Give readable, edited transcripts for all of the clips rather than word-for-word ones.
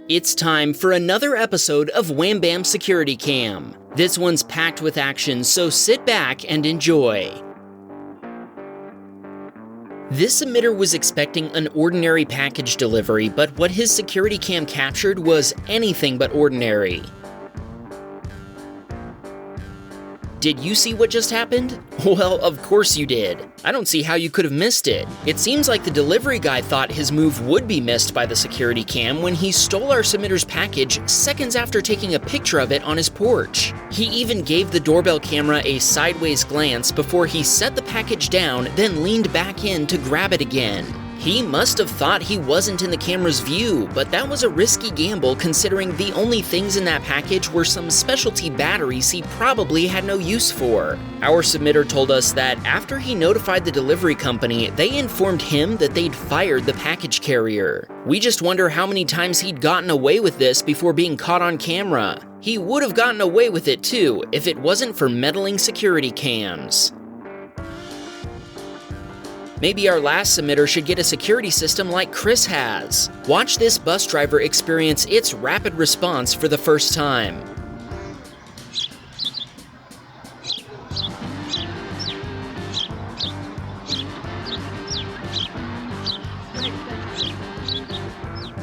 It's time for another episode of Wham Baam Securitycam. This one's packed with action, so sit back and enjoy. This submitter was expecting an ordinary package delivery, but what his security cam captured was anything but ordinary. Did you see what just happened? Well, of course you did. I don't see how you could have missed it. It seems like the delivery guy thought his move would be missed by the security cam when he stole our submitter's package seconds after taking a picture of it on his porch. He even gave the doorbell camera a sideways glance before he set the package down, then leaned back in to grab it again. He must have thought he wasn't in the camera's view, but that was a risky gamble considering the only things in that package were some specialty batteries he probably had no use for. Our submitter told us that after he notified the delivery company, they informed him that they'd fired the package carrier. We just wonder how many times he'd gotten away with this before being caught on camera. He would have gotten away with it too if it wasn't for meddling security cams. Maybe our last submitter should get a security system like Chris has. Watch this bus driver experience its rapid response for the first time.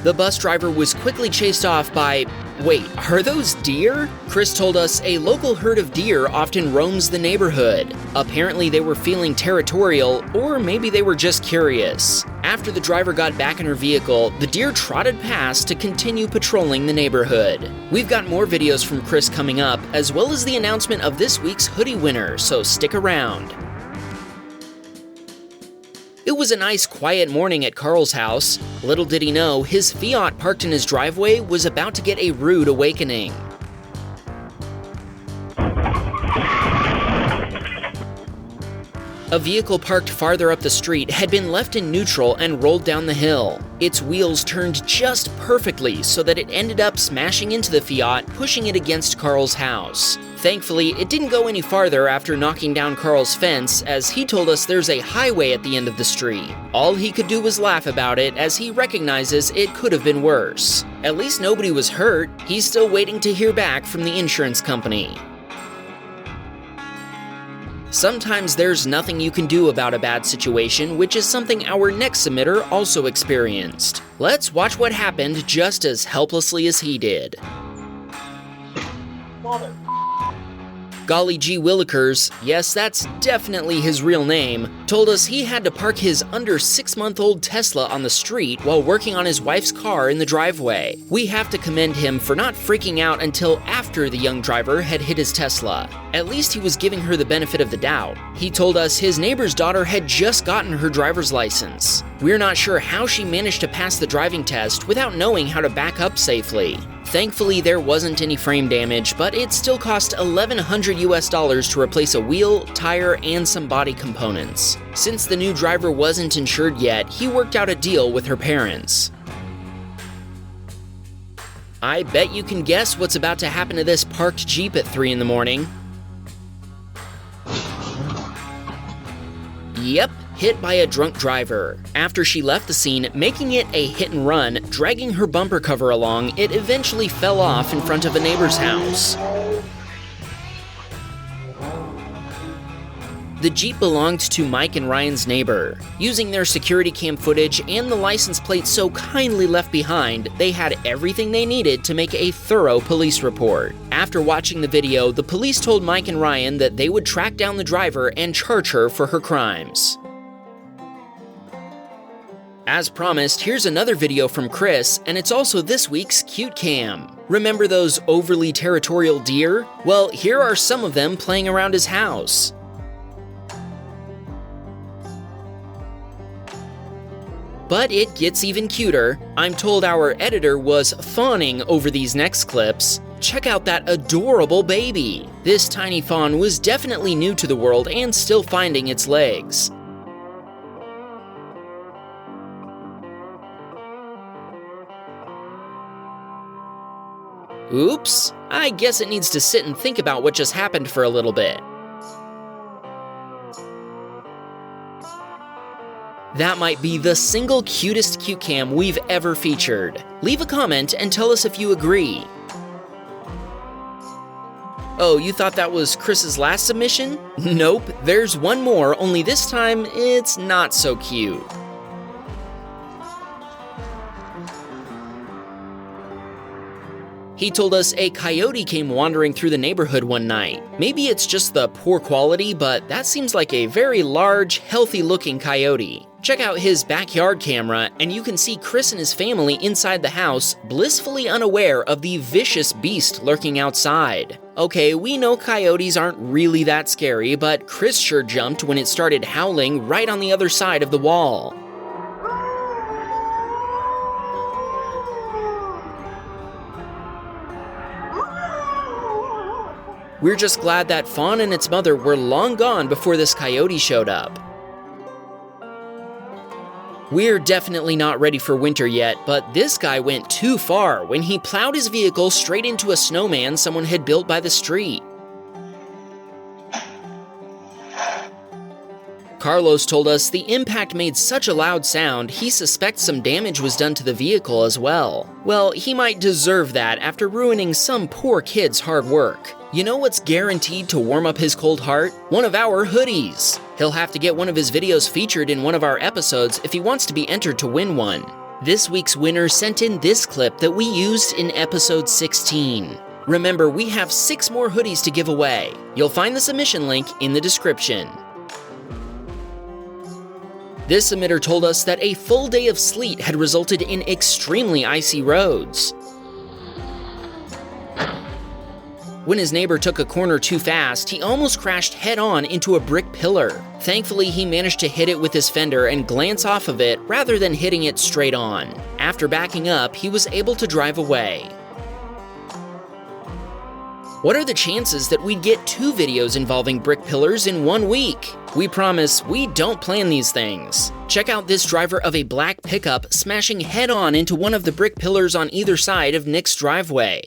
The bus driver was quickly chased off by... Wait, are those deer? Chris told us a local herd of deer often roams the neighborhood. Apparently they were feeling territorial, or maybe they were just curious. After the driver got back in her vehicle, the deer trotted past to continue patrolling the neighborhood. We've got more videos from Chris coming up, as well as the announcement of this week's hoodie winner, so stick around. It was a nice, quiet morning at Carl's house. Little did he know, his Fiat parked in his driveway was about to get a rude awakening. A vehicle parked farther up the street had been left in neutral and rolled down the hill. Its wheels turned just perfectly so that it ended up smashing into the Fiat, pushing it against Carl's house. Thankfully, it didn't go any farther after knocking down Carl's fence, as he told us there's a highway at the end of the street. All he could do was laugh about it, as he recognizes it could have been worse. At least nobody was hurt. He's still waiting to hear back from the insurance company. Sometimes there's nothing you can do about a bad situation, which is something our next submitter also experienced. Let's watch what happened just as helplessly as he did. Golly G. Willikers, yes, that's definitely his real name, told us he had to park his under 6-month-old Tesla on the street while working on his wife's car in the driveway. We have to commend him for not freaking out until after the young driver had hit his Tesla. At least he was giving her the benefit of the doubt. He told us his neighbor's daughter had just gotten her driver's license. We're not sure how she managed to pass the driving test without knowing how to back up safely. Thankfully, there wasn't any frame damage, but it still cost $1,100 to replace a wheel, tire, and some body components. Since the new driver wasn't insured yet, he worked out a deal with her parents. I bet you can guess what's about to happen to this parked Jeep at 3 in the morning. Yep. Hit by a drunk driver. After she left the scene, making it a hit and run, dragging her bumper cover along, it eventually fell off in front of a neighbor's house. The Jeep belonged to Mike and Ryan's neighbor. Using their security cam footage and the license plate so kindly left behind, they had everything they needed to make a thorough police report. After watching the video, the police told Mike and Ryan that they would track down the driver and charge her for her crimes. As promised, here's another video from Chris, and it's also this week's Cute Cam. Remember those overly territorial deer? Well, here are some of them playing around his house. But it gets even cuter. I'm told our editor was fawning over these next clips. Check out that adorable baby. This tiny fawn was definitely new to the world and still finding its legs. Oops, I guess it needs to sit and think about what just happened for a little bit. That might be the single cutest cute cam we've ever featured. Leave a comment and tell us if you agree. Oh, you thought that was Chris's last submission? Nope, there's one more, only this time it's not so cute. He told us a coyote came wandering through the neighborhood one night. Maybe it's just the poor quality, but that seems like a very large, healthy-looking coyote. Check out his backyard camera, and you can see Chris and his family inside the house, blissfully unaware of the vicious beast lurking outside. Okay, we know coyotes aren't really that scary, but Chris sure jumped when it started howling right on the other side of the wall. We're just glad that Fawn and its mother were long gone before this coyote showed up. We're definitely not ready for winter yet, but this guy went too far when he plowed his vehicle straight into a snowman someone had built by the street. Carlos told us the impact made such a loud sound, he suspects some damage was done to the vehicle as well. Well, he might deserve that after ruining some poor kid's hard work. You know what's guaranteed to warm up his cold heart? One of our hoodies. He'll have to get one of his videos featured in one of our episodes if he wants to be entered to win one. This week's winner sent in this clip that we used in episode 16. Remember, we have 6 more hoodies to give away. You'll find the submission link in the description. This submitter told us that a full day of sleet had resulted in extremely icy roads. When his neighbor took a corner too fast, he almost crashed head-on into a brick pillar. Thankfully, he managed to hit it with his fender and glance off of it rather than hitting it straight on. After backing up, he was able to drive away. What are the chances that we'd get 2 videos involving brick pillars in 1 week? We promise we don't plan these things. Check out this driver of a black pickup smashing head-on into one of the brick pillars on either side of Nick's driveway.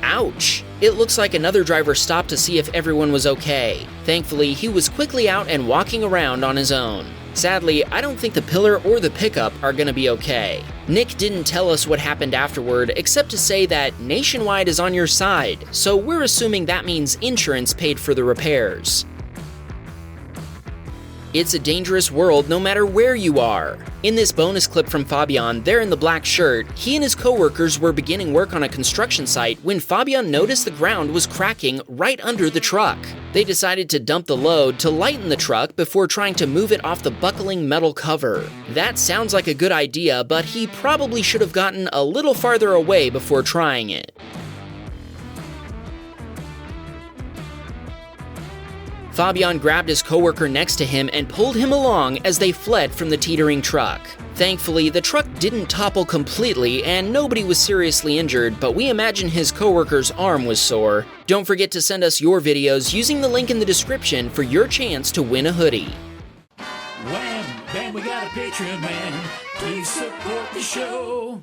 Ouch! It looks like another driver stopped to see if everyone was okay. Thankfully, he was quickly out and walking around on his own. Sadly, I don't think the pillar or the pickup are gonna be okay. Nick didn't tell us what happened afterward, except to say that Nationwide is on your side, so we're assuming that means insurance paid for the repairs. It's a dangerous world no matter where you are. In this bonus clip from Fabian, there in the black shirt, he and his coworkers were beginning work on a construction site when Fabian noticed the ground was cracking right under the truck. They decided to dump the load to lighten the truck before trying to move it off the buckling metal cover. That sounds like a good idea, but he probably should have gotten a little farther away before trying it. Fabian grabbed his coworker next to him and pulled him along as they fled from the teetering truck. Thankfully, the truck didn't topple completely and nobody was seriously injured, but we imagine his coworker's arm was sore. Don't forget to send us your videos using the link in the description for your chance to win a hoodie. Wham Bam, we got a Patreon, man. Please support the show.